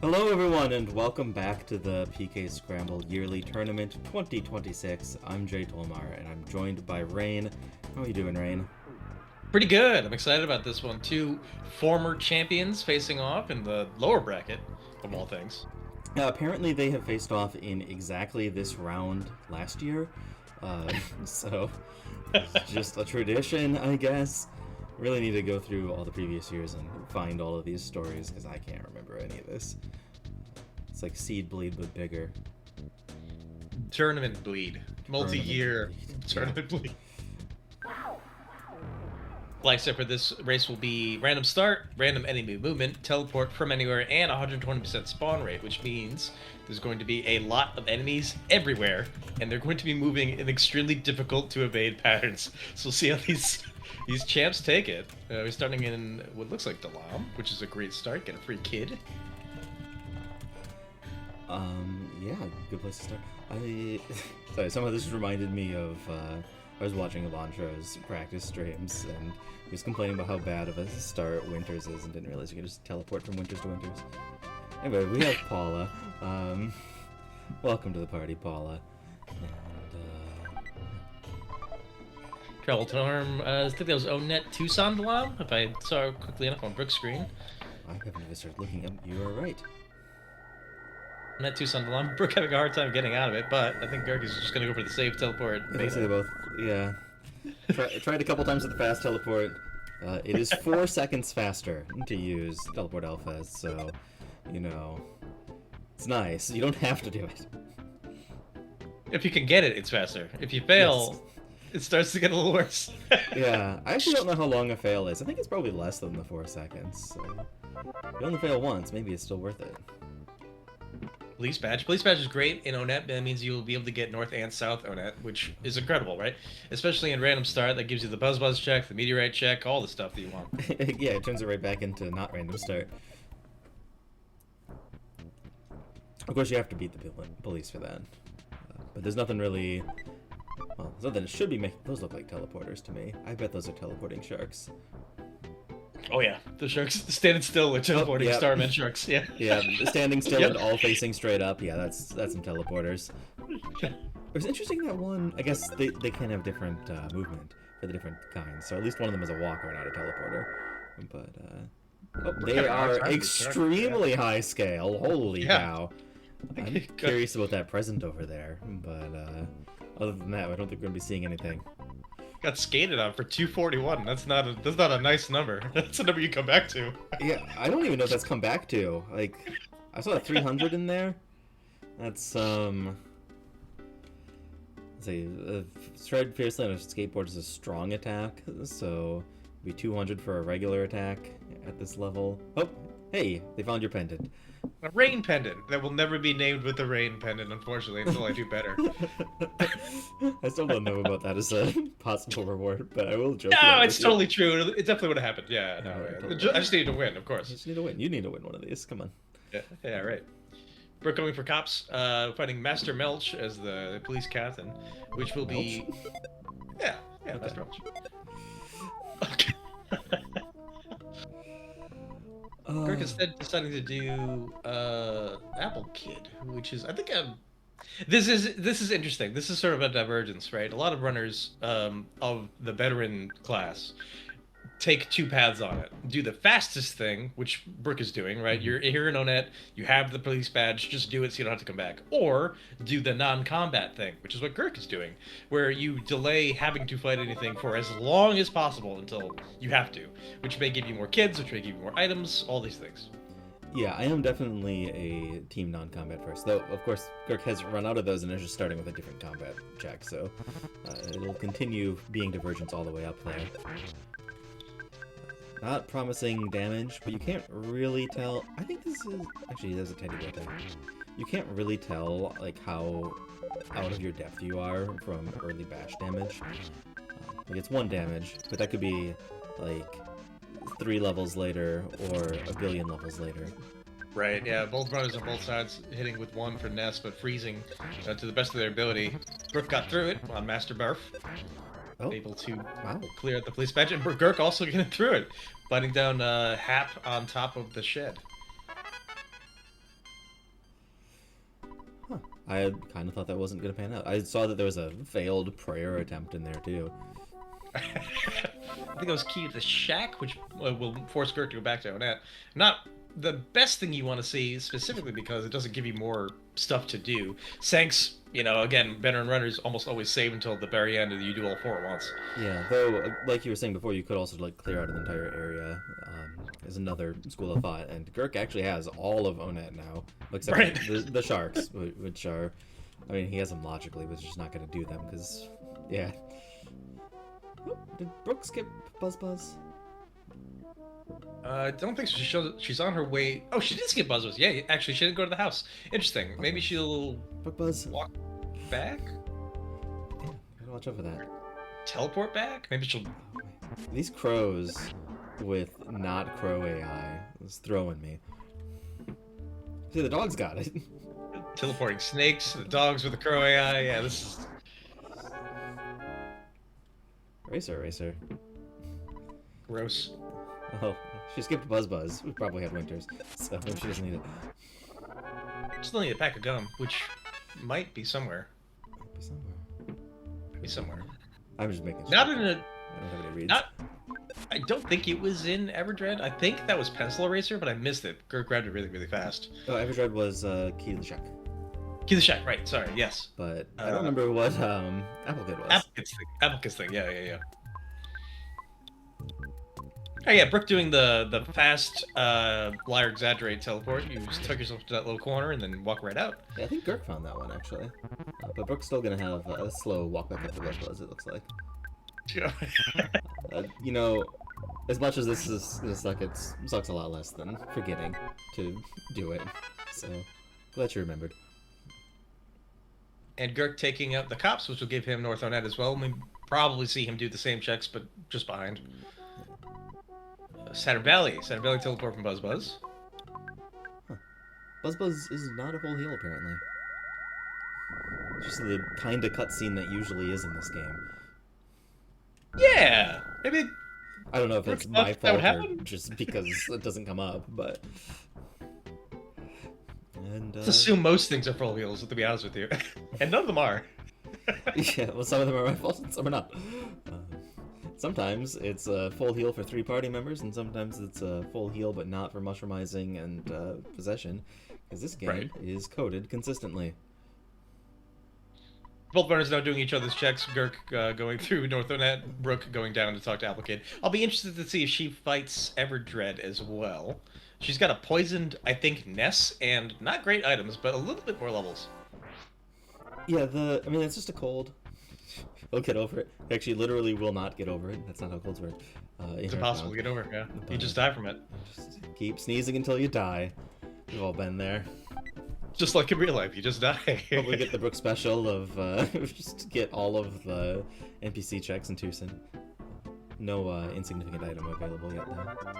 Hello everyone and welcome back to the PK Scramble Yearly Tournament 2026. I'm Jay Tolmar and I'm joined by Rain. How are you doing, Rain? Pretty good. I'm excited about this one. Two former champions facing off in the lower bracket, of all things. Apparently they have faced off in exactly this round last year. Uh, so, it's just a tradition, I guess. Really need to go through all the previous years and find all of these stories because I can't remember any of this. It's like Seed Bleed but bigger. Tournament bleed. Multi-year tournament bleed. Like I said, for this race will be random start, random enemy movement, teleport from anywhere, and 120% spawn rate, which means there's going to be a lot of enemies everywhere, and they're going to be moving in extremely difficult to evade patterns. So we'll see how these champs take it. We're starting in what looks like Dalam, which is a great start. Get a free kid. Yeah, good place to start. Sorry, some of this reminded me of, I was watching Elantra's practice streams, and he was complaining about how bad of a start Winters is, and didn't realize you could just teleport from Winters to Winters. Anyway, we have Paula. Welcome to the party, Paula. And, Travel Torm, I think that was Onet Tucson Dalam, if I saw quickly enough on Brooke's screen. I haven't even started looking up. You are right. Net Tucson Dalam. Brooke having a hard time getting out of it, but I think Gurk is just going to go for the safe teleport. I think they both, yeah. Tried a couple times with the fast teleport. It is 4 seconds faster to use teleport alpha, so, you know, it's nice. You don't have to do it. If you can get it, it's faster. If you fail, it starts to get a little worse. Yeah, I actually don't know how long a fail is. I think it's probably less than the 4 seconds. So if you only fail once, maybe it's still worth it. Police badge. Police badge is great in Onet. That means you'll be able to get north and south Onet, which is incredible, right? Especially in random start, that gives you the buzz check, the meteorite check, all the stuff that you want. Yeah, it turns it right back into not random start. Of course, you have to beat the police for that. But there's nothing really... Well, there's nothing that should be making... Those look like teleporters to me. I bet those are teleporting sharks. Oh yeah, the sharks standing still with teleporting Starman sharks. Yeah. Yeah, standing still and all facing straight up. Yeah, that's some teleporters. It was interesting that one. I guess they can have different movement for the different kinds. So at least one of them is a walker, not a teleporter. But they are extremely high scale. Holy cow! I'm curious about that present over there. But other than that, I don't think we're gonna be seeing anything. Got skated on for 241. That's not a nice number. That's a number you come back to. Yeah, I don't even know if that's come back to. Like, I saw a 300 in there. That's let's see, stride fiercely on a skateboard is a strong attack, so it'd be 200 for a regular attack at this level. Oh, hey, they found your pendant. A rain pendant that will never be named with the rain pendant, unfortunately, until I do better. I still don't know about that as a possible reward, but I will joke. No, it's totally true. It definitely would have happened. Yeah, no, totally. I just need to win, of course. You just need to win. You need to win one of these. Come on. Yeah, right. Brooke going for cops, fighting Master Melch as the police captain, which will be... Yeah, okay. Master Melch. Okay. Kirk instead deciding to do Apple Kid, which is I think this is interesting. This is sort of a divergence, right? A lot of runners of the veteran class take two paths on it. Do the fastest thing, which Brooke is doing, right? You're here in Onet, you have the police badge, just do it so you don't have to come back. Or do the non-combat thing, which is what Gurk is doing, where you delay having to fight anything for as long as possible until you have to, which may give you more kids, which may give you more items, all these things. Yeah, I am definitely a team non-combat first, though of course Gurk has run out of those and is just starting with a different combat check, so it'll continue being divergence all the way up there. Not promising damage, but you can't really tell. I think this is... Actually, there's a teddy bear thing. You can't really tell, like, how out of your depth you are from early bash damage. Like, it's 1 damage, but that could be, like, 3 levels later or a billion levels later. Right, yeah, both runners on both sides hitting with 1 for Ness, but freezing to the best of their ability. Brooke got through it on Master Barf. Able to clear out the police badge, and Gurk also getting through it, biting down Hap on top of the shed. I kind of thought that wasn't going to pan out. I saw that there was a failed prayer attempt in there, too. I think it was key to the shack, which will force Gurk to go back to Onett. Not the best thing you want to see, specifically because it doesn't give you more stuff to do. Sanks, again, veteran runners almost always save until the very end, and you do all 4 at once. Yeah, though, like you were saying before, you could also like clear out an entire area. Is another school of thought, and Gurk actually has all of Onett now, except Right. the sharks, which are, I mean, he has them logically, but he's just not going to do them because, yeah. Oh, did Brooke skip Buzz Buzz? I don't think so. She's on her way. Oh, she did skip Buzzwords. Yeah, actually, she didn't go to the house. Interesting. Maybe she'll Brooke Buzz. walk back? Yeah, gotta watch out for that. Teleport back? Maybe she'll... These crows with not crow AI is throwing me. See, the dog's got it. Teleporting snakes, the dogs with the crow AI. Yeah, this is... Racer. gross. Oh, she skipped Buzz Buzz. We probably had winters, so maybe she doesn't need it. Still need a pack of gum, which might be somewhere. Might be somewhere. Might be somewhere. I'm just making sure. Not in a... I don't have any reads. I don't think it was in Everdread. I think that was Pencil Eraser, but I missed it. Gurk grabbed it really, really fast. Oh, Everdread was Key to the Shack. Key to the Shack, right, sorry, yes. But I don't remember what Applegate was. Applecat's thing, yeah. Oh yeah, Brooke doing the fast liar exaggerate teleport. You just tuck yourself to that little corner and then walk right out. Yeah, I think Gurk found that one actually. But Brooke's still gonna have a slow walk back up to Buzz Buzz, it looks like. Yeah. As much as this is gonna suck, it sucks a lot less than forgetting to do it. So, glad you remembered. And Gurk taking out the cops, which will give him North Onett as well. We probably see him do the same checks, but just behind. Saturn Valley teleport from Buzz Buzz. Huh. Buzz Buzz is not a full heal apparently. Just the kind of cutscene that usually is in this game. Yeah, maybe. I don't know if it's That my would fault or happen? just because it doesn't come up, but. And Let's assume most things are full heals, to be honest with you, and none of them are. yeah, well, some of them are my fault, and some are not. Sometimes it's a full heal for 3 party members, and sometimes it's a full heal but not for mushroomizing and possession, because this game is coded consistently. Both runners now doing each other's checks. Gurk going through North Onett, Brooke going down to talk to Applecade. I'll be interested to see if she fights Everdread as well. She's got a poisoned, I think, Ness, and not great items, but a little bit more levels. Yeah, I mean, it's just a cold. He'll get over it. He actually literally will not get over it. That's not how colds work. It's impossible to get over, yeah. You just die from it. Just keep sneezing until you die. We've all been there. Just like in real life, you just die. Probably get the Brooke special of just get all of the NPC checks in Tucson. No insignificant item available yet, though.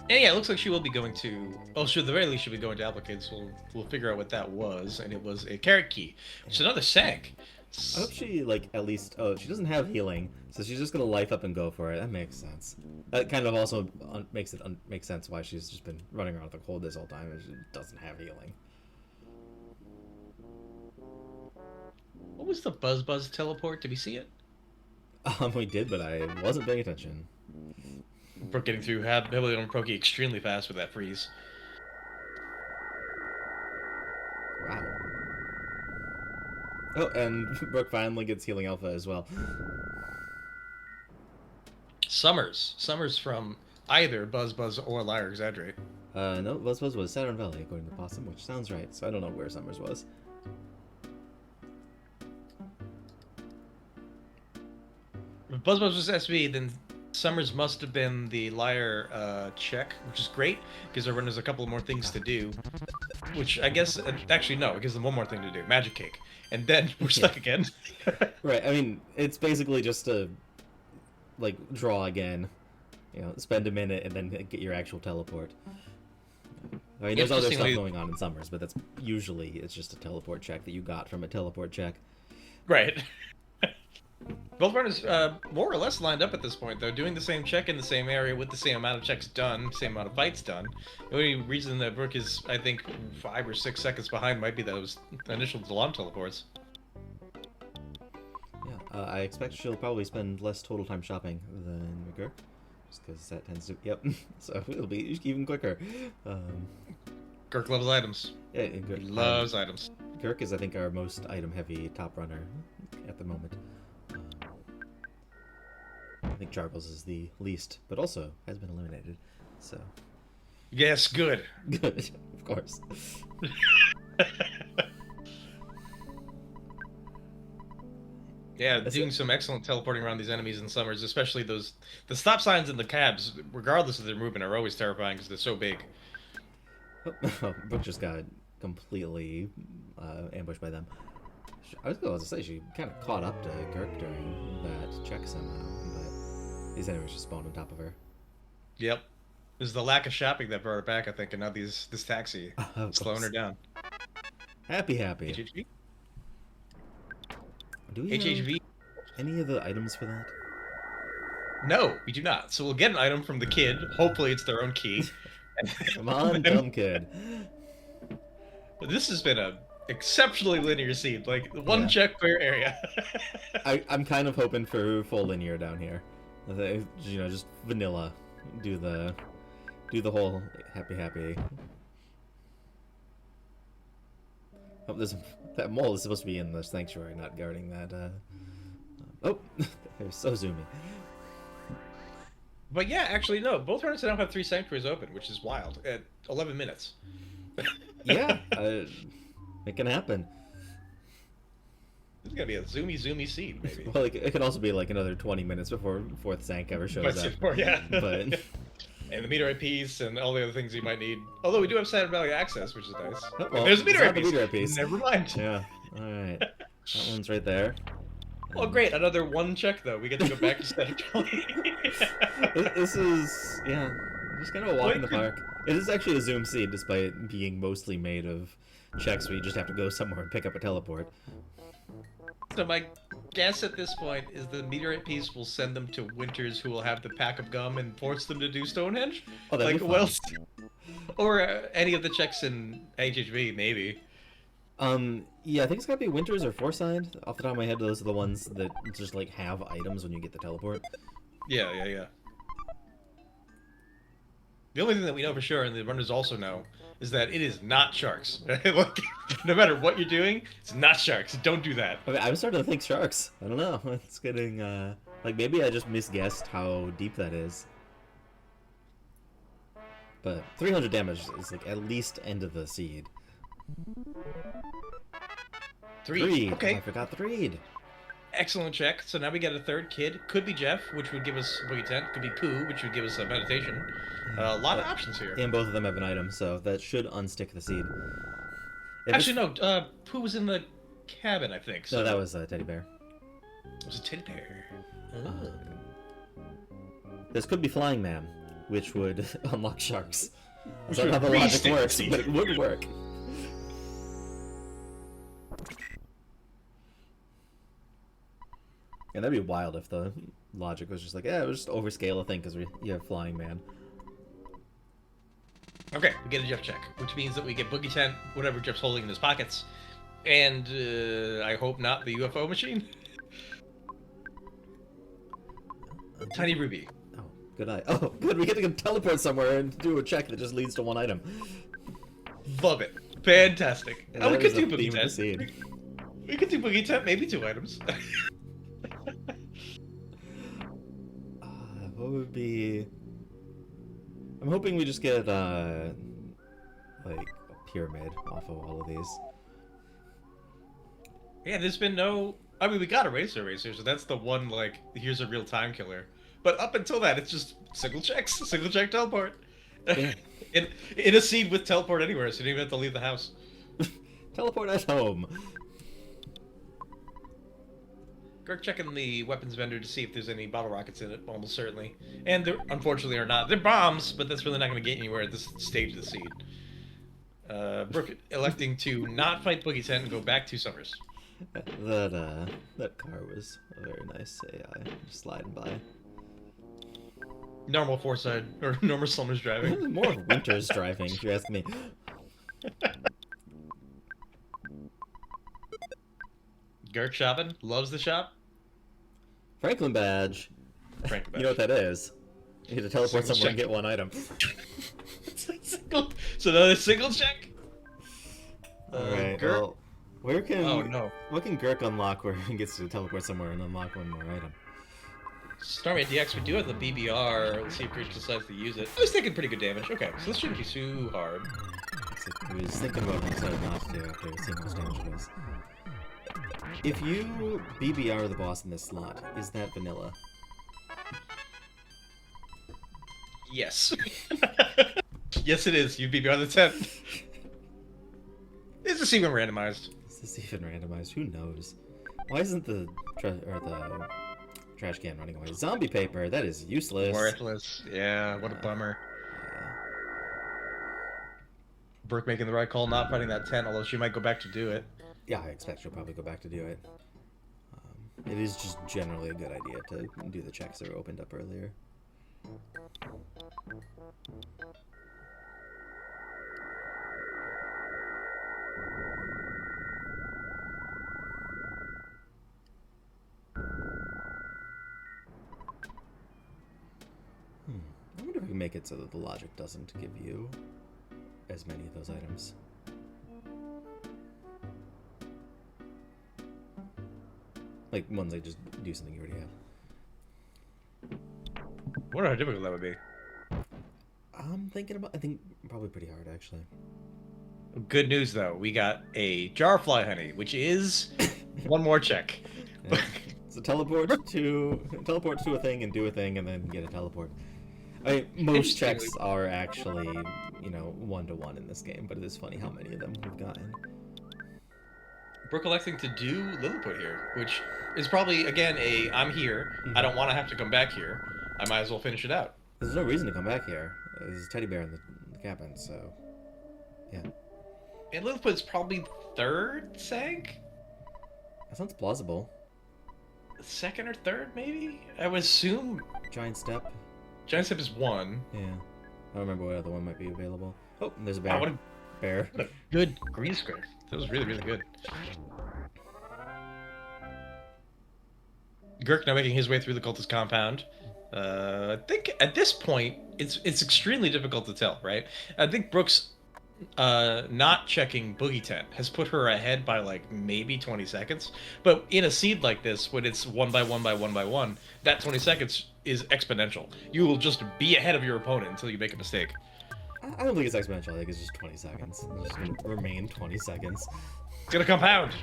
And yeah, it looks like she will be going to... Oh, sure, at the very least she'll be going to Applecade, so we'll figure out what that was. And it was a carrot key, which is another seg. I hope she, like, at least... Oh, she doesn't have healing, so she's just gonna life up and go for it. That makes sense. That kind of also makes sense why she's just been running around with the cold this whole time, and she doesn't have healing. What was the Buzz Buzz teleport? Did we see it? We did, but I wasn't paying attention. Brooke getting through heavily on Proki extremely fast with that freeze. Wow. Oh, and Brooke finally gets healing alpha as well. Summers from either Buzz Buzz or Liar Exaggerate. No, Buzz Buzz was Saturn Valley, according to Possum, which sounds right, so I don't know where Summers was. If Buzz Buzz was SB, then Summers must have been the Liar check, which is great, because there runners a couple more things to do. Which I guess, actually no, it gives them one more thing to do, Magic Cake. And then we're stuck again. Right, I mean, it's basically just to, like, draw again. You know, spend a minute and then get your actual teleport. I mean, there's other stuff going on in Summers, but that's usually, it's just a teleport check that you got from a teleport check. Right. Both runners more or less lined up at this point, though, doing the same check in the same area with the same amount of checks done, same amount of fights done. The only reason that Brooke is, I think, 5 or 6 seconds behind might be those initial alarm teleports. Yeah, I expect she'll probably spend less total time shopping than McGurk, just because that tends to. Yep. So it'll be even quicker. Gurk loves items. Yeah, Gurk, He loves items. Gurk is, I think, our most item-heavy top runner at the moment. I think Jargles is the least, but also has been eliminated. So. Yes, good. Good, of course. Yeah, doing some excellent teleporting around these enemies in summers, especially the stop signs in the cabs, regardless of their movement, are always terrifying because they're so big. Oh, Brooke just got completely ambushed by them. I was going to say she kind of caught up to Gurk during that check somehow, but these enemies just spawned on top of her. Yep. It was the lack of shopping that brought her back, I think, and now this taxi slowing her down. Happy. HHV? Do we HHV? have any of the items for that? No, we do not. So we'll get an item from the kid. Hopefully it's their own key. Come on, dumb kid. But this has been a exceptionally linear seed. Like, one check per area. I'm kind of hoping for full linear down here. You know, just vanilla. Do the whole happy. Oh, that mole is supposed to be in the sanctuary, not guarding that. Oh, they're so zoomy. But yeah, actually, no. Both runners now have 3 sanctuaries open, which is wild. At 11 minutes. Yeah, it can happen. This is gonna be a zoomy seed, maybe. Well, it could also be like another 20 minutes before 4th Sank ever shows up. Yeah. But and the meteorite piece and all the other things you might need. Although we do have Saturn Valley access, which is nice. Oh, well, there's a meteorite piece. Never mind. Yeah. All right. That one's right there. Oh, great. Another 1 check, though. We get to go back to static Valley. This is, yeah, just kind of a walk in the park. It is actually a zoom seed, despite being mostly made of checks where you just have to go somewhere and pick up a teleport. So my guess at this point is the meteorite piece will send them to Winters, who will have the pack of gum and force them to do Stonehenge. Oh, that'd be fun. Or any of the checks in HHV, maybe. Yeah, I think it's gotta be Winters or Foresigned. Off the top of my head, those are the ones that just like have items when you get the teleport. Yeah. The only thing that we know for sure, and the runners also know, is that it is not sharks. Like, no matter what you're doing, it's not sharks. Don't do that. I mean, I'm starting to think sharks. I don't know. It's getting, like, maybe I just misguessed how deep that is. But 300 damage is, like, at least end of the seed. 3. Okay. Oh, I forgot the read. Excellent check. So now we get a 3rd kid. Could be Jeff, which would give us Boogie Tent. Could be Pooh, which would give us a meditation. A lot of options here. And both of them have an item, so that should unstick the seed. Actually, no. Pooh was in the cabin, I think. So. No, that was a teddy bear. It was a teddy bear. This could be Flying Man, which would unlock sharks. I don't know how the logic works, but it would work. And that'd be wild if the logic was just like, yeah, we'll just overscale a thing because you have Flying Man. Okay, we get a Jeff check, which means that we get Boogie Tent, whatever Jeff's holding in his pockets, and I hope not the UFO machine. Tiny Ruby. Oh, good eye. Oh, good. We get to go teleport somewhere and do a check that just leads to one item. Love it. Fantastic. And we could do the Boogie Tent. We could do Boogie Tent, maybe 2 items. What would be... I'm hoping we just get, like, a pyramid off of all of these. Yeah, there's been no... I mean, we got a Racer, so that's the one, like, here's a real time killer. But up until that, it's just single check teleport. Yeah. in a seed with teleport anywhere, so you don't even have to leave the house. Teleport at home. Gurk checking the weapons vendor to see if there's any bottle rockets in it, almost certainly. And there, unfortunately, are not. They're bombs, but that's really not going to get anywhere at this stage of the seed. Brooke electing to not fight Boogie Tent and go back to Summers. That car was a very nice AI, just sliding by. Normal Foresight or normal Summer's driving. More of Winter's driving, if you ask me. Gurk shopping, loves the shop. Franklin badge. Franklin badge. You know what that is? You get to teleport Single somewhere and check. get one item. So another single check. Alright, Gurk? well, Oh no. what can Gurk unlock where he gets to teleport somewhere and unlock one more item? Stormy at DX, we do have the BBR. Let's see if Breach decides to use it. I was taking pretty good damage. Okay, so this shouldn't be too hard. I was thinking about it and decided not to after seeing how much damage it does. If you BBR the boss in this slot, is that vanilla? Yes. Yes, it is. You BBR the 10. Is this even randomized? Is this even randomized? Who knows? Why isn't the trash can running away? Zombie paper, that is useless. Worthless. Yeah, what a bummer. Yeah. Brooke making the right call, not fighting that 10, although she might go back to do it. Yeah, I expect she'll probably go back to do it. It is just generally a good idea to do the checks that were opened up earlier. I wonder if we can make it so that the logic doesn't give you as many of those items. Like, ones that just do something you already have. I wonder how difficult that would be. I'm thinking about, I think probably pretty hard, actually. Good news, though. We got a jar fly honey, which is one more check. Yeah. So teleport to a thing and do a thing and then get a teleport. I mean, most checks are actually, you know, 1-to-1 in this game, but it is funny how many of them we've gotten. Brooke electing to do Lilliput here, which is probably, again, I'm here. I don't want to have to come back here. I might as well finish it out. There's no reason to come back here. There's a teddy bear in the cabin, so... yeah. And Lilliput's probably third sank? That sounds plausible. Second or third, maybe? I would assume... Giant step. Giant Step is one. Yeah. I don't remember what other one might be available. Oh, there's a bear. Wow, Bear. what a good green screen. That was really, really good. Gurk now making his way through the cultist compound. I think at this point, it's extremely difficult to tell, right? I think Brooke's not checking Boogie Tent has put her ahead by like maybe 20 seconds. But in a seed like this, when it's 1 by 1 by 1 by 1, that 20 seconds is exponential. You will just be ahead of your opponent until you make a mistake. I don't think it's exponential. I think it's just 20 seconds. It's just gonna remain 20 seconds. It's gonna compound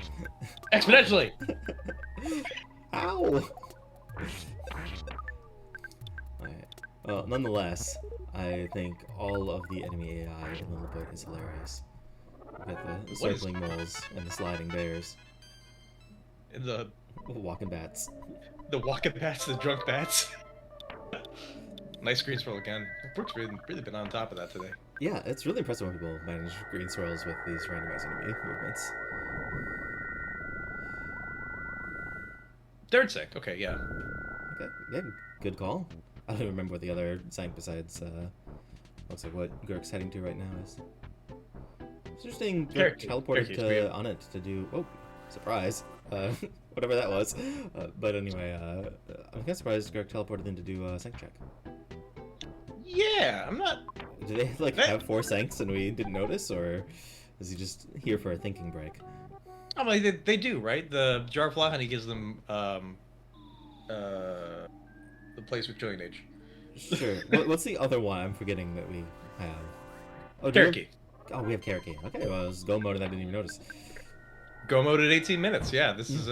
exponentially. Ow! Alright. Well, nonetheless, I think all of the enemy AI in Lilliput is hilarious. We've got the circling moles and the sliding bears. And the walking bats. The walking bats, the drunk bats. Nice green swirl again. Brooke's really been on top of that today. Yeah, it's really impressive when people manage green swirls with these randomized enemy movements. Third sank. Okay, yeah. Okay, yeah, good call. I don't even remember what the other sank besides, looks like what Gurk's heading to right now is. It's interesting, Gurk teleported to on it to do, oh, surprise, whatever that was. But anyway, I'm kind of surprised Gurk teleported in to do a sank check. Yeah, I'm not... Do they, like, have 4 sanks and we didn't notice, or is he just here for a thinking break? I mean, they do, right? The jar of fly honey gives them, the place with Trillion Age. Sure. What's the other one I'm forgetting that we have? Oh, Cherokee. Oh, we have Cherokee. Okay, well, it was go mode and I didn't even notice. Go mode at 18 minutes. Yeah, this is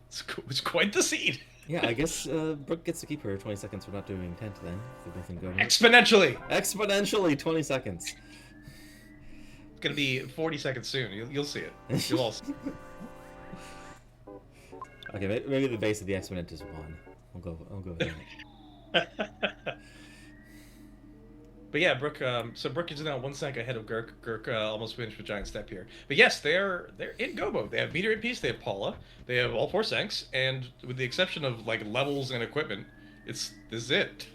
it's quite the seed. Yeah, I guess Brooke gets to keep her 20 seconds for not doing tent then. If they're both in go mode. Exponentially. Exponentially 20 seconds. It's gonna be 40 seconds soon. You'll see it. You'll all see it. Okay, maybe the base of the exponent is 1. I'll go with that. But yeah, Brooke. So Brooke is now 1 sec ahead of Gurk. Gurk almost finished with Giant Step here. But yes, they're in go mode. They have Meteor in Peace. They have Paula. They have all 4 Sanks, and with the exception of like levels and equipment, this is it.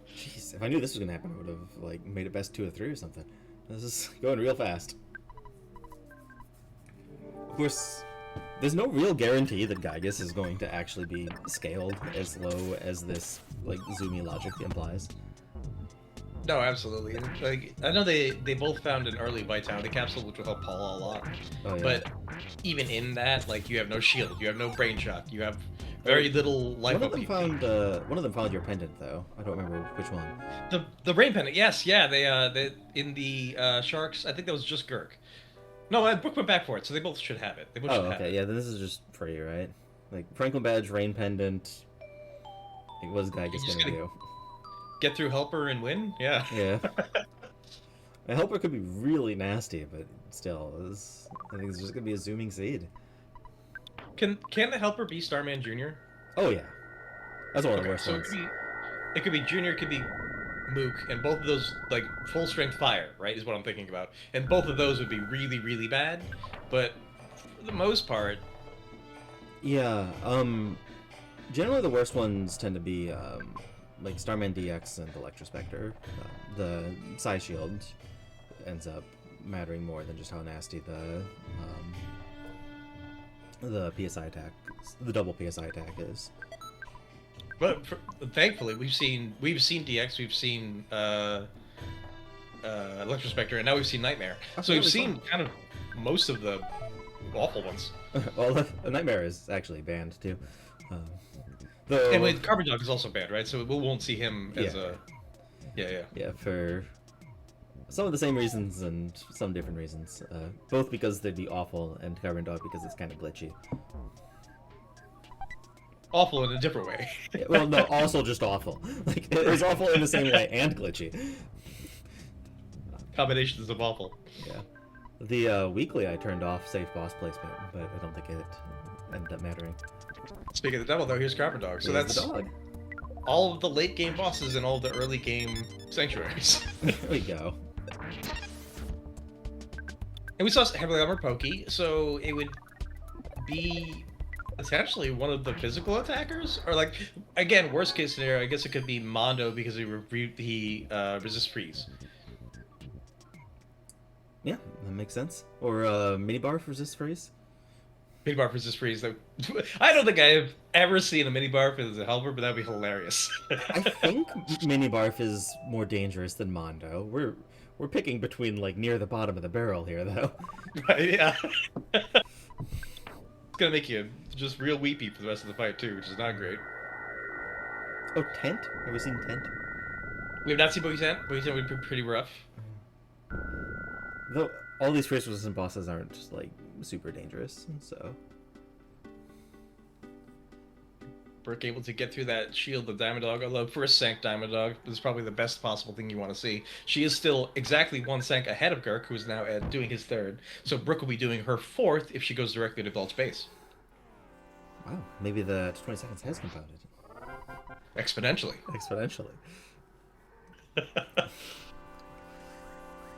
Jeez, if I knew this was gonna happen, I would have like made it best 2 of 3 or something. This is going real fast. Of course, there's no real guarantee that Gygus is going to actually be scaled as low as this like zoomy logic implies. No, absolutely. And, like I know they both found an early Vitality Capsule, which will help Paula a lot. Oh, yeah. But even in that, like you have no shield, you have no brain shock, you have very little life. One of them found your pendant though. I don't remember which one. The rain pendant, yes, yeah. They in the sharks. I think that was just Gurk. No, Brooke went back for it, so they both should have it. They both should have okay, it. yeah. Then this is just free, right? Like Franklin badge, rain pendant. Like, what is Gygus gonna do? Get through Helper and win? Yeah. Yeah. A Helper could be really nasty, but still, I think it's just gonna be a zooming seed. Can the Helper be Starman Jr.? Oh yeah, that's one of the worst so ones. It could be Junior, it could be Mook, and both of those like full strength fire, right? Is what I'm thinking about, and both of those would be really really bad, but for the most part. Yeah. Generally the worst ones tend to be like Starman DX and Electrospectre. The Psy Shield ends up mattering more than just how nasty the PSI attack, the double PSI attack is. But thankfully, we've seen DX, we've seen Electrospectre, and now we've seen Nightmare. So we've seen kind of most of the awful ones. Well, the Nightmare is actually banned too. And with Carbon Dog is also banned, right? So we won't see him as Yeah, for some of the same reasons and some different reasons. Both because they'd be awful, and Carbon Dog because it's kind of glitchy. Awful in a different way. Yeah, well, no, also just awful. Like, it's awful in the same way and glitchy. Combinations of awful. Yeah. The weekly I turned off safe boss placement, but I don't think it ended up mattering. Speaking of the devil, though, here's Carbon Dog. So that's the dog. All of the late game bosses and all of the early game sanctuaries. There we go. And we saw heavily armored Pokey, so it would be essentially one of the physical attackers, or like again, worst case scenario, I guess it could be Mondo because he resists freeze. Yeah, that makes sense. Or Mini Barf resist freeze. Mini Barf resist freeze. I don't think I've ever seen a Mini Barf as a helper, but that'd be hilarious. I think Mini Barf is more dangerous than Mondo. We're picking between like near the bottom of the barrel here, though. Right? Yeah. It's gonna make you just real weepy for the rest of the fight too, which is not great. Oh, Tent? Have we seen Tent? We have not seen Boogie Tent. Boogie Tent would be pretty rough. Though all these freeze resistant bosses aren't just like super dangerous, so. Brooke able to get through that shield of Diamond Dog, although first Sank Diamond Dog is probably the best possible thing you want to see. She is still exactly 1 Sank ahead of Gurk, who is now doing his third. So Brooke will be doing her fourth if she goes directly to Vault Space. Wow, maybe the 20 seconds has compounded. Exponentially. Exponentially.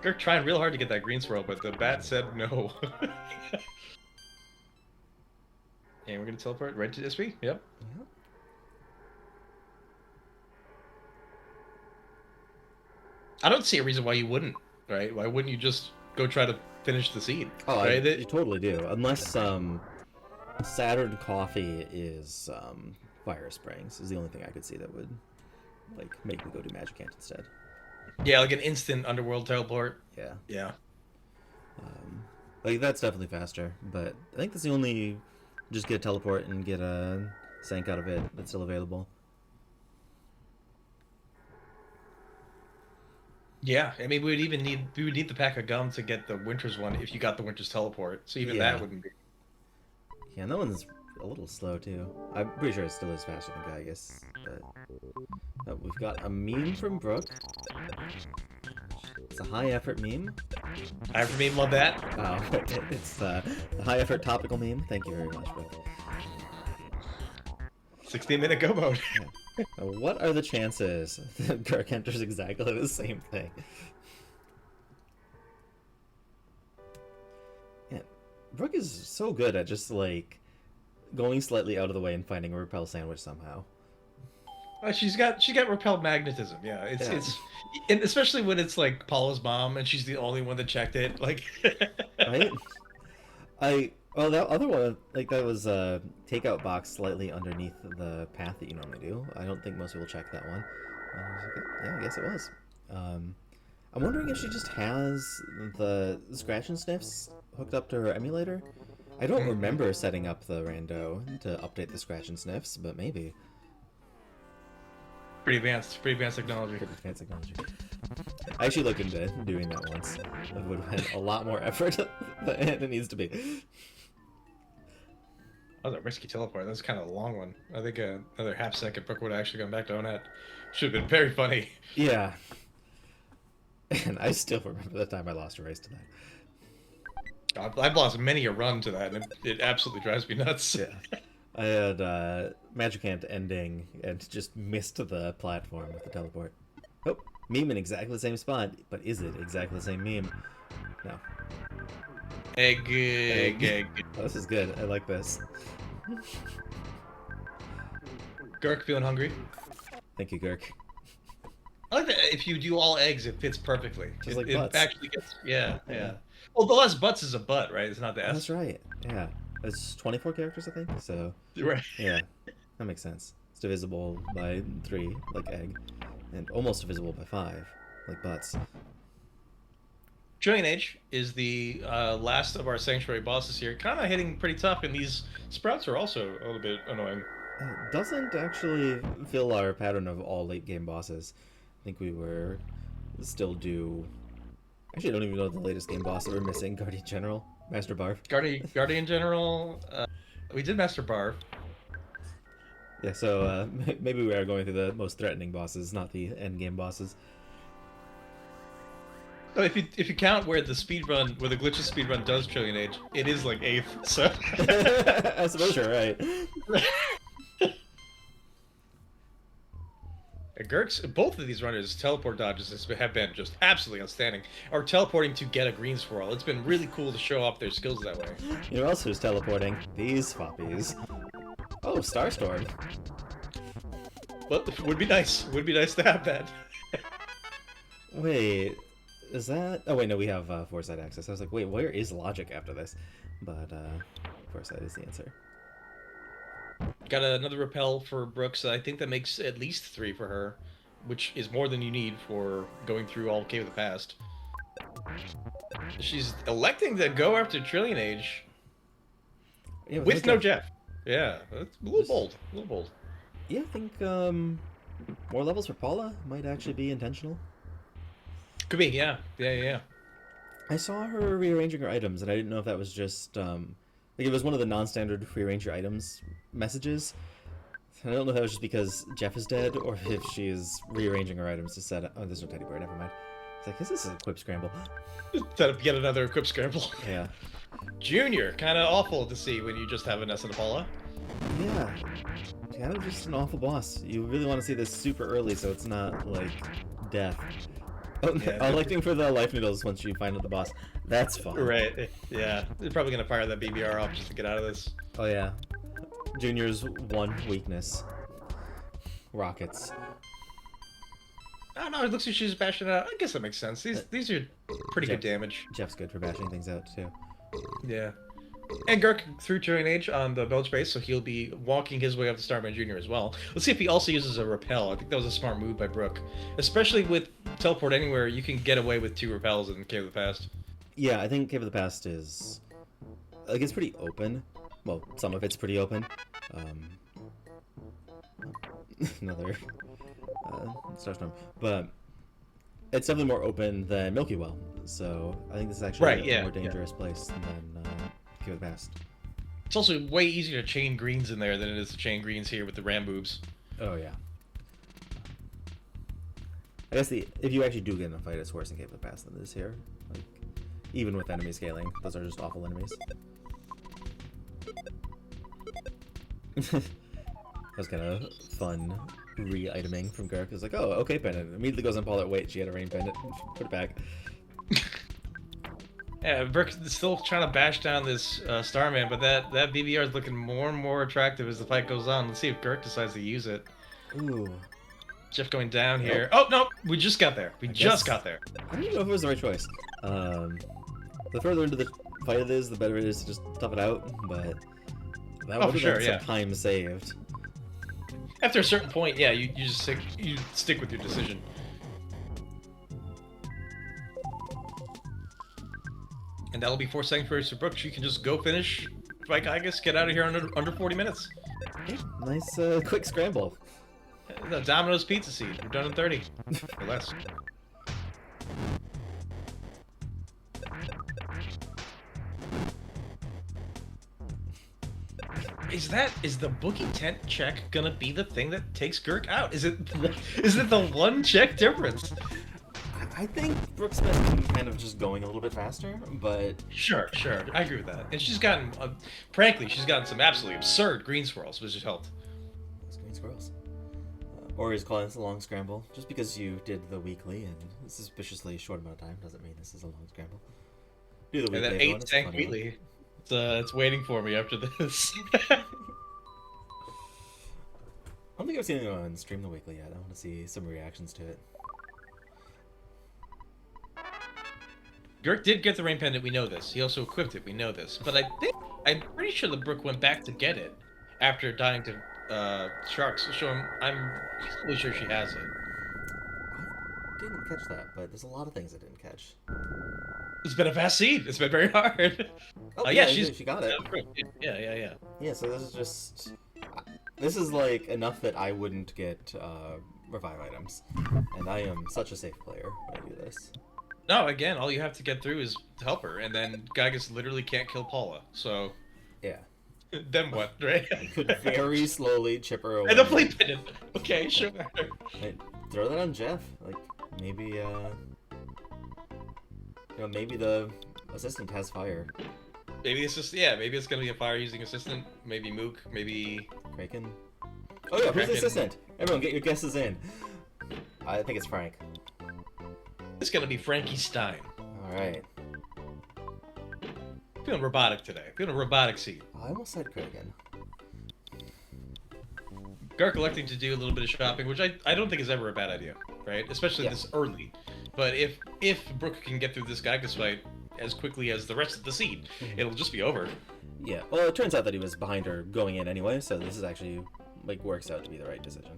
Gurk trying real hard to get that green swirl, but the bat said no. And we're going to teleport right to SV? Yep. Yep. I don't see a reason why you wouldn't, right? Why wouldn't you just go try to finish the seed? Oh, right? you totally do. Unless Saturn Coffee is Fire Springs is the only thing I could see that would like make me go do Magic Ant instead. Yeah, like an instant underworld teleport. Yeah. Yeah. Like that's definitely faster, but I think that's the only just get a teleport and get a Sank out of it that's still available. Yeah, I mean we would need the pack of gum to get the Winter's one if you got the Winter's teleport. So even that wouldn't be. Yeah, and that one's a little slow too. I'm pretty sure it still is faster than Gygus. But we've got a meme from Brooke. It's a high effort meme. High effort meme, love that. Wow, it's the high effort topical meme. Thank you very much, Brooke. 16-minute go mode. Yeah. Now, what are the chances that Gurk enters exactly the same thing? Yeah, Brooke is so good at just like going slightly out of the way and finding a repel sandwich somehow. She's got repelled magnetism. Yeah, Yeah. and especially when it's like Paula's mom and she's the only one that checked it. Like, Right? Well, that other one, like, that was a takeout box slightly underneath the path that you normally do. I don't think most people check that one. I was like, yeah, I guess it was. I'm wondering if she just has the scratch and sniffs hooked up to her emulator. I don't remember setting up the rando to update the scratch and sniffs, but maybe. pretty advanced technology. Pretty advanced technology. I actually looked into doing that once. It would have been a lot more effort than it needs to be. That was a risky teleport. That was kind of a long one. I think another half second Brooke would have actually gone back to Onet. Should have been very funny. Yeah. And I still remember the time I lost a race to that. I've lost many a run to that, and it absolutely drives me nuts. Yeah. I had Magic Hand ending and just missed the platform with the teleport. Oh, meme in exactly the same spot, but is it exactly the same meme? No. Egg. Oh, this is good. I like this. Gurk feeling hungry? Thank you, Gurk. I like that if you do all eggs, it fits perfectly. Just like it butts. actually gets, yeah. Well, the less butts is a butt, right? It's not the S. That's right. Yeah. It's 24 characters, I think, so... Right. Yeah, that makes sense. It's divisible by 3, like egg, and almost divisible by 5, like butts. Trillion Age is the last of our Sanctuary bosses here. Kind of hitting pretty tough, and these sprouts are also a little bit annoying. It doesn't actually fill our pattern of all late game bosses. I think we were still due... Actually, I don't even know the latest game boss that we're missing. Guardian General? Master Barf? Guardian General, we did Master Barf. Yeah, so maybe we are going through the most threatening bosses, not the end game bosses. So if you count where the glitches speedrun does Trillion Age, it is like 8th. So I suppose you're right. Gurk's both of these runners' teleport dodges have been just absolutely outstanding. Or teleporting to get a green swirl. It's been really cool to show off their skills that way. You know who else who's teleporting? These foppies. Oh, Starstorm. Well, would be nice. Would be nice to have that. Wait, is that... Oh, wait, no, we have Foresight access. I was like, wait, where is logic after this? But Foresight is the answer. Got another repel for Brooks. I think that makes at least 3 for her, which is more than you need for going through all Cave of the Past. She's electing to go after Trillion Age Yeah, with no Jeff. Yeah, that's a little bold. A little bold. Yeah, I think more levels for Paula might actually be intentional. Could be, yeah. I saw her rearranging her items, and I didn't know if that was just like it was one of the non-standard rearrange your items messages. I don't know if that was just because Jeff is dead, or if she is rearranging her items to set up... Oh, there's no teddy bear, never mind. It's like, is this a equip scramble? Set up yet another equip scramble. Yeah. Junior, kind of awful to see when you just have a Nessa and Paula. Yeah. Kind of just an awful boss. You really want to see this super early so it's not, like, death. Oh, Yeah. electing for the life noodles once you find out the boss. That's fun. Right, yeah. They're probably going to fire that BBR off just to get out of this. Oh, yeah. Junior's one weakness. Rockets. I don't know, it looks like she's bashing it out. I guess that makes sense. These are pretty good damage. Jeff's good for bashing things out, too. Yeah. And Gurk threw Trillion Age on the Belch base, so he'll be walking his way up to Starman Jr. as well. Let's see if he also uses a repel. I think that was a smart move by Brooke. Especially with Teleport Anywhere, you can get away with 2 repels in Cave of the Past. Yeah, I think Cave of the Past is... Like, it's pretty open. Well, some of it's pretty open. Another... Starstorm. But it's definitely more open than Milky Well. So I think this is actually a more dangerous place than Cave of the Past. It's also way easier to chain greens in there than it is to chain greens here with the ram boobs. Oh, yeah. I guess if you actually do get in a fight, it's worse in Cave of the Past than it is here. Like, even with enemy scaling, those are just awful enemies. was kind of fun re-iteming from Gurk. It was like, oh, okay, pendant. Immediately goes on Paulette. Wait, she had a rain pendant. Put it back. Yeah, Brooke's still trying to bash down this Starman, but that BBR is looking more and more attractive as the fight goes on. Let's see if Gurk decides to use it. Ooh. Jeff going down Nope. here. Oh, no, we just got there. We just got there. I don't even know if it was the right choice. The further into the fight it is, the better it is to just tough it out, but that would have been some time saved. After a certain point, yeah, you just stick with your decision. And that'll be 4 sanctuaries for Brooke. She can just go finish, like, I guess, get out of here under 40 minutes. Nice, quick scramble. The Domino's Pizza Seed. We're done in 30 or less. Is the bookie tent check gonna be the thing that takes Gurk out? Is it the one check difference? I think Brooke's been kind of just going a little bit faster, but Sure, I agree with that. And she's gotten, frankly, she's gotten some absolutely absurd green swirls, which has helped. those green squirrels. Or he's calling this a long scramble. Just because you did the weekly and a suspiciously short amount of time doesn't mean this is a long scramble. Do the weekly. And that 8 tank weekly. It's waiting for me after this. I don't think I've seen anyone stream the weekly yet. I want to see some reactions to it. Gurk did get the rain pendant, we know this. He also equipped it, we know this. But I'm pretty sure the Brooke went back to get it after dying to sharks. So I'm reasonably sure she has it. I didn't catch that, but there's a lot of things I didn't catch. It's been a fast seed. It's been very hard. Oh, yeah, she got it. Yeah. Yeah, so this is just... This is, like, enough that I wouldn't get revive items. And I am such a safe player when I do this. No, again, all you have to get through is help her, and then Gygas literally can't kill Paula, so... Yeah. Then what, right? I could very slowly chip her away. And the flea pendant! Okay, sure. Throw that on Jeff. Like, maybe, maybe the assistant has fire. Maybe it's just, yeah, maybe it's gonna be a fire-using assistant. Maybe Mook, maybe... Kraken? Oh yeah, who's the assistant? Everyone get your guesses in. I think it's Frank. It's gonna be Frankie Stein. Alright. Feeling robotic today. Feeling a robotic seed. I almost said Kraken. Gurk electing to do a little bit of shopping, which I don't think is ever a bad idea, right? Especially this early. But if Brooke can get through this Gygas fight as quickly as the rest of the seed, it'll just be over. Yeah, well, it turns out that he was behind her going in anyway, so this is actually, like, works out to be the right decision.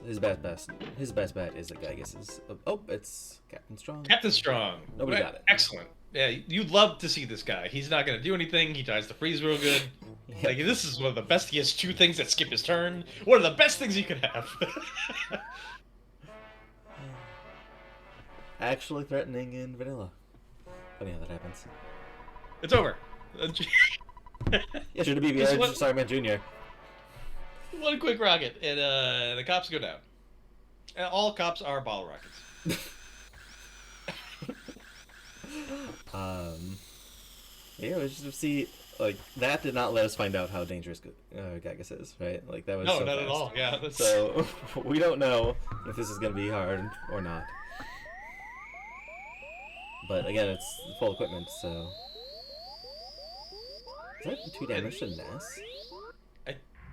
His best bet is that Gygas is... Oh, it's Captain Strong. Captain Strong. Nobody got it. Excellent. Yeah, you'd love to see this guy. He's not going to do anything. He tries to freeze real good. Yeah. Like, this is one of the best. He has 2 things that skip his turn. One of the best things you could have. Actually threatening in vanilla. Funny how that happens. It's over. Yeah, should have been Starman Jr. One quick rocket, and the cops go down. And all cops are bottle rockets. Yeah, we just see, like, that did not let us find out how dangerous Gygas is, right? Like, that was no, so not fast. At all. Yeah. That's... So we don't know if this is gonna be hard or not. But again, it's full equipment, so is that 2 damage to Ness?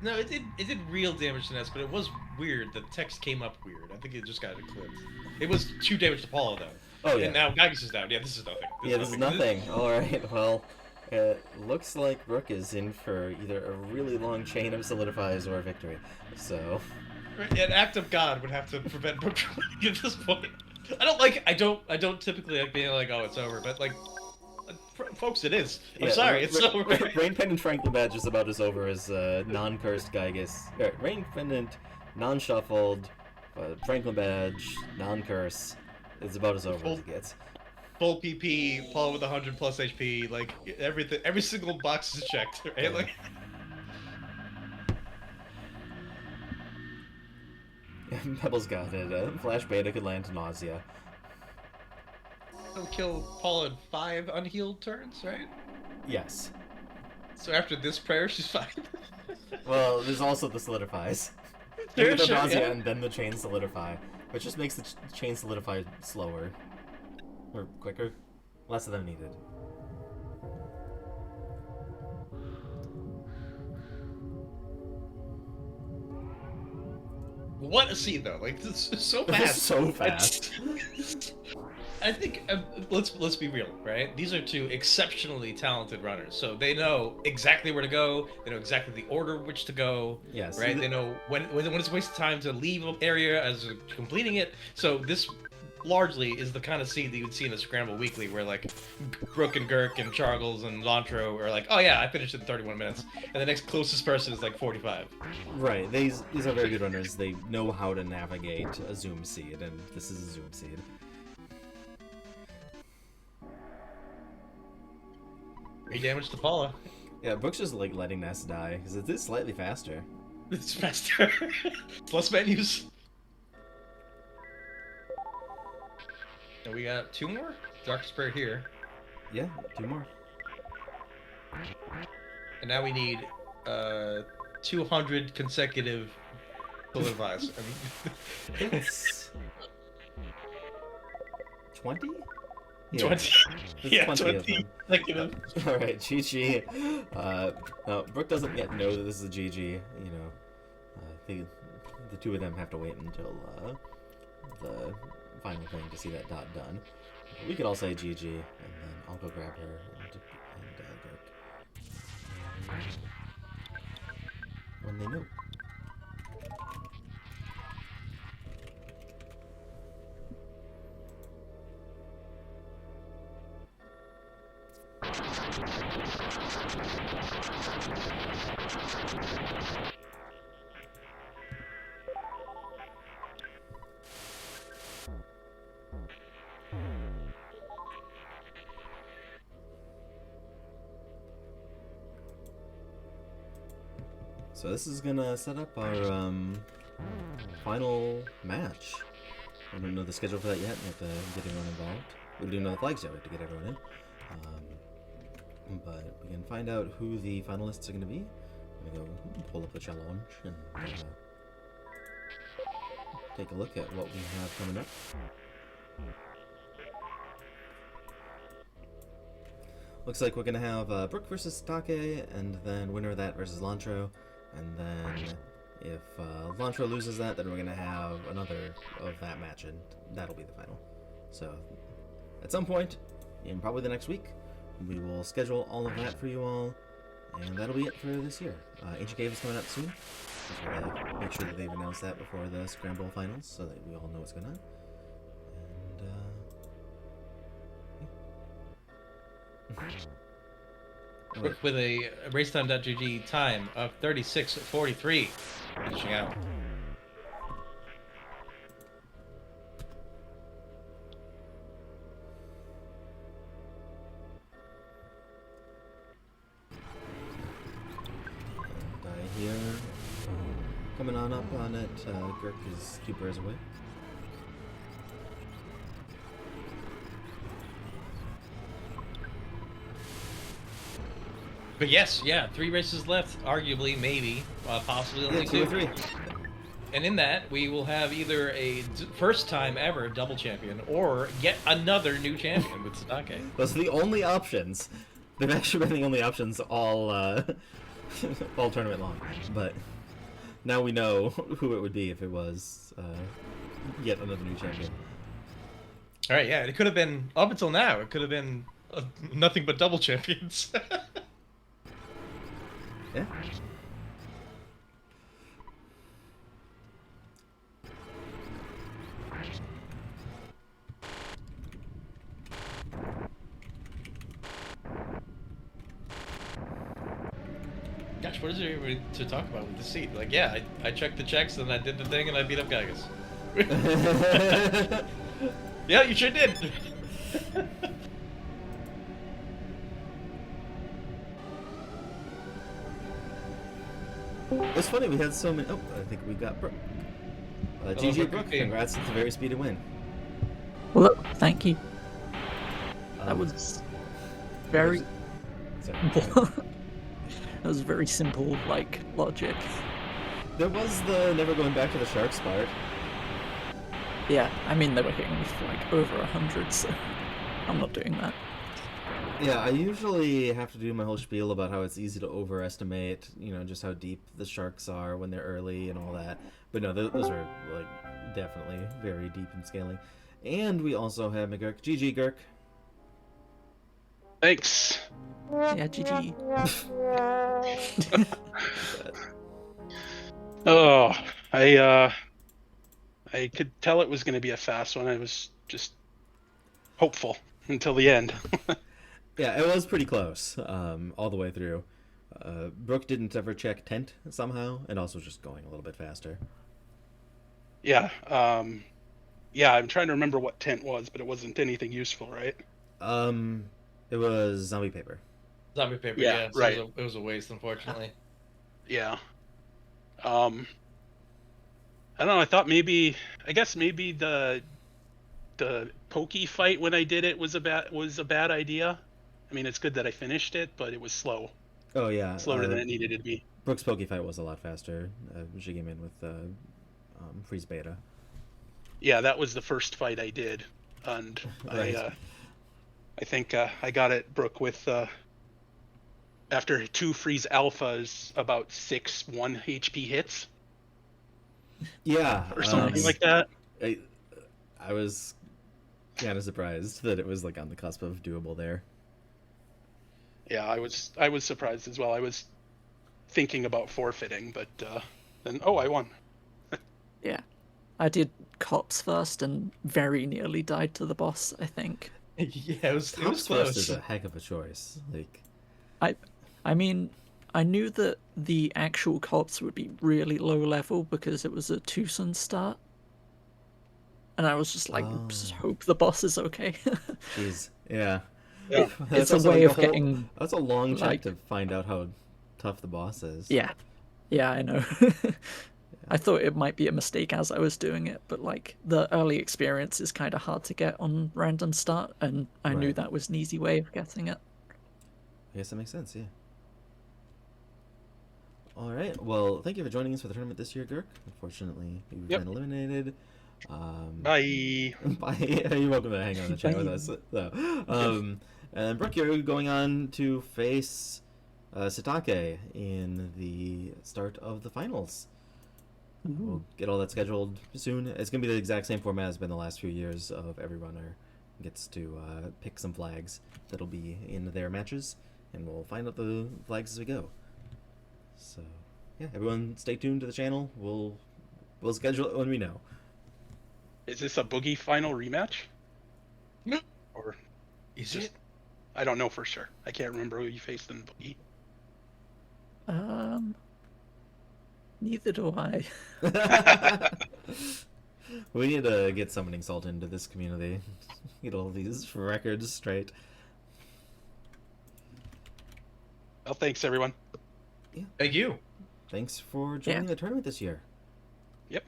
No, it did real damage to Ness, but it was weird. The text came up weird. I think it just got eclipsed. It was 2 damage to Paula, though. Oh, yeah. And now Gygas is down. Yeah, this is nothing. This is nothing. Alright, well, it looks like Brooke is in for either a really long chain of solidifies or a victory. So... An act of God would have to prevent Brooke from winning at this point. I don't typically like being like, oh, it's over, but like... Folks, it is. I'm sorry, it's over. Rain Pendant Franklin Badge is about as over as non-cursed Gygas. Rain Pendant, non-shuffled, Franklin Badge, non-curse. It's about as over as it gets. Full PP, Paul with 100 plus HP, like everything, every single box is checked, right? Yeah. Like. Pebbles got it. Flash Beta could land to Nausea. He'll kill Paul in 5 unhealed turns, right? Yes. So after this prayer, she's fine. Well, there's also the solidifies. Sure, The sure, nausea yeah. and then the chain solidify, which just makes the chain solidify slower. Or quicker. Less of them needed. What a scene though! Like this is so fast. So fast. I think let's be real, right? These are two exceptionally talented runners, so they know exactly where to go. They know exactly the order in which to go. Yes. Right? They know when it's a waste of time to leave an area as completing it. So this largely is the kind of scene that you would see in a Scramble Weekly, where like Brooke and Gurk and Charles and Lantro are like, "Oh yeah, I finished it in 31 minutes," and the next closest person is like 45. Right. These are very good runners. They know how to navigate a zoom seed, and this is a zoom seed. Three damage to Paula. Yeah, Brooke's just like letting Ness die because it is slightly faster. It's faster. Plus menus. And we got 2 more? Dark Spirit here. Yeah, 2 more. And now we need 200 consecutive solidifies. It's 20? 20. There's Yeah, 20 of 20 them. consecutive. Alright, GG. No, Brooke doesn't yet know that this is a GG. You know, the two of them have to wait until the final thing to see that dot done. We could all say GG, and then I'll go grab her and Gurk. When they know. So this is gonna set up our final match. I don't know the schedule for that yet. We have to get everyone involved. We do know the flags yet. We have to get everyone in. But we can find out who the finalists are gonna be. I'm gonna go pull up the challenge and take a look at what we have coming up. Looks like we're gonna have Brooke versus Take, and then winner of that versus Lantro. And then if Lantro loses that, then we're gonna have another of that match, and that'll be the final. So at some point, in probably the next week, we will schedule all of that for you all, and that'll be it for this year. Ancient Cave is coming up soon. Just gotta make sure that they've announced that before the Scramble finals, so that we all know what's going on. And With a racetime.gg time of 36:43, finishing out. Here, coming on up on it, Gurk is 2 pairs away. But yes, yeah, 3 races left, arguably, maybe, possibly only 2 or 2. 3. And in that, we will have either a first time ever double champion or yet another new champion with Sadake. Those are the only options. They've actually been the only options all all tournament long. But now we know who it would be if it was yet another new champion. All right, yeah, it could have been up until now. It could have been nothing but double champions. Yeah. Gosh, what is there really to talk about with the seat? Like, yeah, I checked the checks and I did the thing and I beat up Gygas. Yeah, you sure did. It's funny, we had so many. Oh, I think we got Brooke. GG Brooke, congrats, it's a very speedy win. Well, thank you. That was very. Sorry. That was very simple, like, logic. There was the never going back to the sharks part. Yeah, I mean, they were hitting me for, like, over 100, so I'm not doing that. Yeah, I usually have to do my whole spiel about how it's easy to overestimate, just how deep the sharks are when they're early and all that. But no, those are, like, definitely very deep in scaling. And we also have McGurk. GG, Gurk. Thanks. Yeah, GG. Oh, I could tell it was going to be a fast one. I was just hopeful until the end. Yeah, it was pretty close, all the way through. Brooke didn't ever check tent somehow, and also just going a little bit faster. Yeah. Yeah, I'm trying to remember what tent was, but it wasn't anything useful, right? It was zombie paper. Zombie paper, Yeah, yeah. So right. it was a waste, unfortunately. Yeah. I don't know. I guess maybe the pokey fight when I did it was a bad idea. I mean, it's good that I finished it, but it was slow. Oh yeah, Slower than it needed to be. Brooke's pokey fight was a lot faster. She came in with freeze beta. Yeah, that was the first fight I did, and Right. I think I got it, Brooke, with after 2 freeze alphas, about 6 1 HP hits. Yeah, Or something like that. I was kind of surprised that it was like on the cusp of doable there. Yeah, I was surprised as well. I was thinking about forfeiting, but then I won. Yeah. I did cops first and very nearly died to the boss, I think. Yeah, it was Cops close. first is a heck of a choice. Like, I mean, I knew that the actual cops would be really low level because it was a Tucson start. And I was just like, just hope the boss is okay. jeez, yeah. Yeah. It's a also way like of getting... That's a long check like- to find out how tough the boss is. Yeah. Yeah, I know. I thought it might be a mistake as I was doing it, but like the early experience is kind of hard to get on random start, and I knew Right. that was an easy way of getting it. I guess that makes sense, yeah. All right. Well, thank you for joining us for the tournament this year, Gurk. Unfortunately, you've Yep. been eliminated. Bye. Bye. You're welcome to hang on the chat with us. So, and Brooke, you're going on to face Satake in the start of the finals. We'll get all that scheduled soon. It's going to be the exact same format as been the last few years of every runner gets to pick some flags that'll be in their matches, and we'll find out the flags as we go. So, yeah, everyone stay tuned to the channel. We'll schedule it when we know. Is this a Boogie final rematch? No. Or Is just it? I don't know for sure. I can't remember who you faced in Boogie. Neither do I. We need to get summoning salt into this community. Get all these records straight. Well, thanks everyone. Thank you. Thanks for joining the tournament this year. Yep.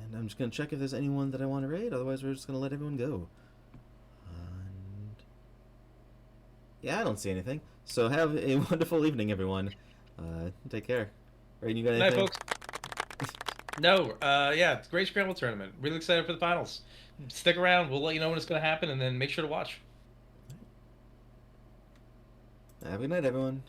And I'm just going to check if there's anyone that I want to raid. Otherwise, we're just going to let everyone go. And yeah, I don't see anything. So have a wonderful evening, everyone. Take care. Raid, you got Good night, anything? folks. No, yeah, it's a great Scramble tournament. Really excited for the finals. Stick around. We'll let you know when it's going to happen, and then make sure to watch. Have a good night, everyone.